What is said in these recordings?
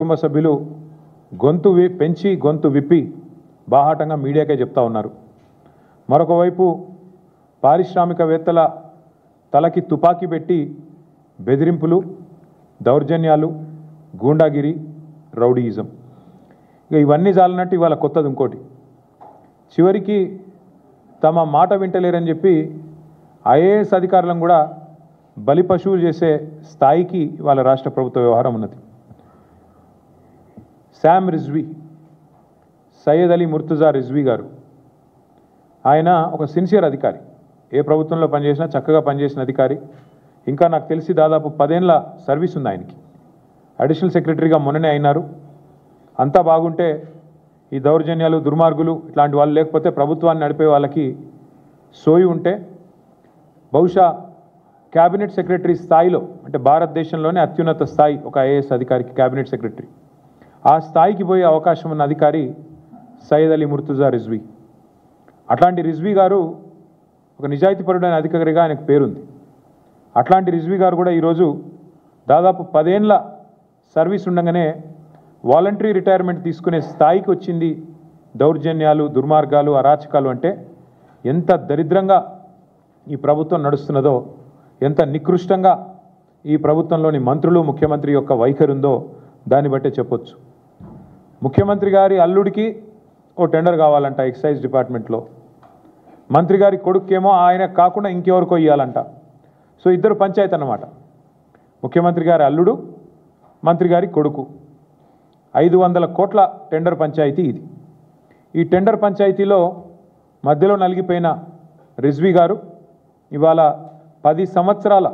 కుటుంబ సభ్యులు పెంచి గొంతు విప్పి బాహాటంగా మీడియాకే చెప్తా ఉన్నారు. మరొక వైపు పారిశ్రామికవేత్తల తలకి తుపాకీ పెట్టి బెదిరింపులు, దౌర్జన్యాలు, గూండాగిరి, రౌడీయిజం. ఇక ఇవన్నీ చాలన్నట్టు ఇవాళ కొత్తది ఇంకోటి. చివరికి తమ మాట వింటలేరని చెప్పి ఐఏఎస్ అధికారులను కూడా బలిపశువులు చేసే స్థాయికి ఇవాళ రాష్ట్ర ప్రభుత్వ వ్యవహారం ఉన్నది. శామ్ రిజ్వీ, సయ్యద్ అలీ ముర్తుజా రిజ్వీ గారు, ఆయన ఒక సిన్సియర్ అధికారి, ఏ ప్రభుత్వంలో పనిచేసినా చక్కగా పనిచేసిన అధికారి. ఇంకా నాకు తెలిసి దాదాపు 10 ఏళ్ల సర్వీస్ ఉంది ఆయనకి. అడిషనల్ సెక్రటరీగా మొన్ననే అయినారు. అంతా బాగుంటే ఈ దౌర్జన్యాలు, దుర్మార్గులు ఇట్లాంటి వాళ్ళు లేకపోతే ప్రభుత్వాన్ని నడిపే వాళ్ళకి సోయి ఉంటే బహుశా క్యాబినెట్ సెక్రటరీ స్థాయిలో, అంటే భారతదేశంలోనే అత్యున్నత స్థాయి ఒక ఐఏఎస్ అధికారికి క్యాబినెట్ సెక్రటరీ, ఆ స్థాయికి పోయే అవకాశం ఉన్న అధికారి సయ్యద్ అలీ ముర్తుజా రిజ్వీ. అట్లాంటి రిజ్వీ గారు ఒక నిజాయితీపరుడైన అధికారిగా ఆయనకు పేరుంది. అట్లాంటి రిజ్వీ గారు కూడా ఈరోజు దాదాపు 10 ఏళ్ల సర్వీస్ ఉండగానే వాలంటరీ రిటైర్మెంట్ తీసుకునే స్థాయికి వచ్చింది. దౌర్జన్యాలు, దుర్మార్గాలు, అరాచకాలు అంటే ఎంత దరిద్రంగా ఈ ప్రభుత్వం నడుస్తున్నదో, ఎంత నికృష్టంగా ఈ ప్రభుత్వంలోని మంత్రులు, ముఖ్యమంత్రి యొక్క వైఖరి ఉందో దాన్ని బట్టే చెప్పొచ్చు. ముఖ్యమంత్రి గారి అల్లుడికి ఓ టెండర్ కావాలంట ఎక్సైజ్ డిపార్ట్మెంట్లో, మంత్రి గారి కొడుకేమో ఆయన కాకుండా ఇంకెవరికో ఇవ్వాలంట. సో ఇద్దరు పంచాయతీ అన్నమాట. ముఖ్యమంత్రి గారి అల్లుడు, మంత్రి గారి కొడుకు. 500 కోట్ల టెండర్ పంచాయతీ ఇది. ఈ టెండర్ పంచాయతీలో మధ్యలో నలిగిపోయిన రిజ్వీ గారు ఇవాళ 10 సంవత్సరాల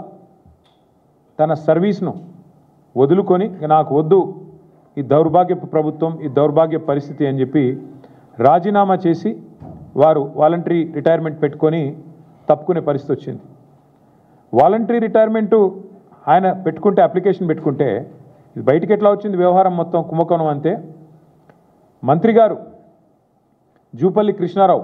తన సర్వీస్ను వదులుకొని నాకు వద్దు ఈ దౌర్భాగ్యపు ప్రభుత్వం, ఈ దౌర్భాగ్య పరిస్థితి అని చెప్పి రాజీనామా చేసి వారు వాలంటరీ రిటైర్మెంట్ పెట్టుకొని తప్పుకునే పరిస్థితి వచ్చింది. వాలంటరీ రిటైర్మెంటు ఆయన పెట్టుకుంటే, అప్లికేషన్ పెట్టుకుంటే ఇది బయటికి ఎట్లా వచ్చింది వ్యవహారం మొత్తం కుంభకోణం అంతే. మంత్రి గారు జూపల్లి కృష్ణారావు